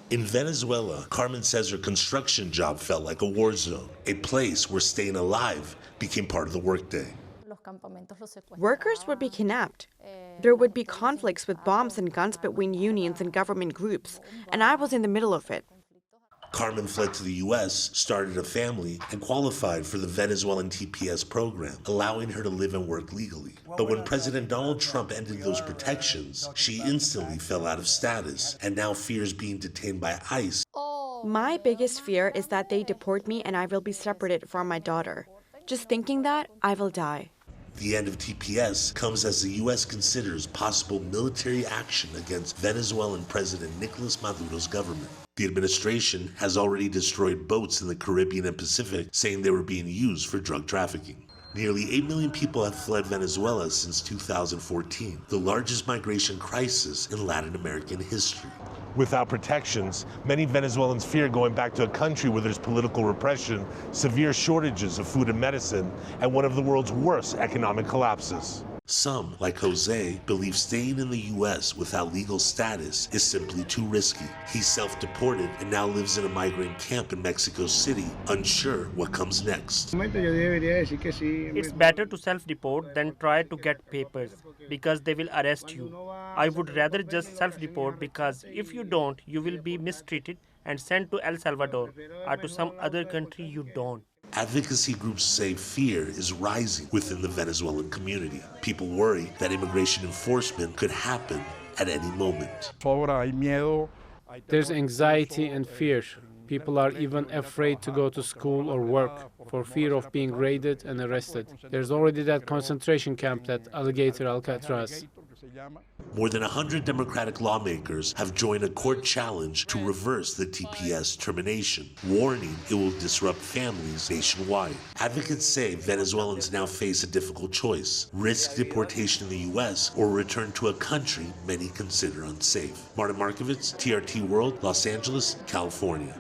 In Venezuela, Carmen says her construction job felt like a war zone, a place where staying alive became part of the workday. Workers would be kidnapped. There would be conflicts with bombs and guns between unions and government groups, and I was in the middle of it. Carmen fled to the U.S., started a family, and qualified for the Venezuelan TPS program, allowing her to live and work legally. But when President Donald Trump ended those protections, she instantly fell out of status and now fears being detained by ICE. My biggest fear is that they deport me and I will be separated from my daughter. Just thinking that, I will die. The end of TPS comes as the U.S. considers possible military action against Venezuelan President Nicolas Maduro's government. The administration has already destroyed boats in the Caribbean and Pacific, saying they were being used for drug trafficking. Nearly 8 million people have fled Venezuela since 2014, the largest migration crisis in Latin American history. Without protections, many Venezuelans fear going back to a country where there's political repression, severe shortages of food and medicine, and one of the world's worst economic collapses. Some, like Jose, believe staying in the U.S. without legal status is simply too risky. He's self-deported and now lives in a migrant camp in Mexico City, unsure what comes next. It's better to self-deport than try to get papers, because they will arrest you. I would rather just self-deport, because if you don't, you will be mistreated and sent to El Salvador or to some other country you don't. Advocacy groups say fear is rising within the Venezuelan community. People worry that immigration enforcement could happen at any moment. There's anxiety and fear. People are even afraid to go to school or work for fear of being raided and arrested. There's already that concentration camp, that Alligator Alcatraz. More than 100 Democratic lawmakers have joined a court challenge to reverse the TPS termination, warning it will disrupt families nationwide. Advocates say Venezuelans now face a difficult choice: risk deportation in the U.S. or return to a country many consider unsafe. Markovits, TRT World, Los Angeles, California.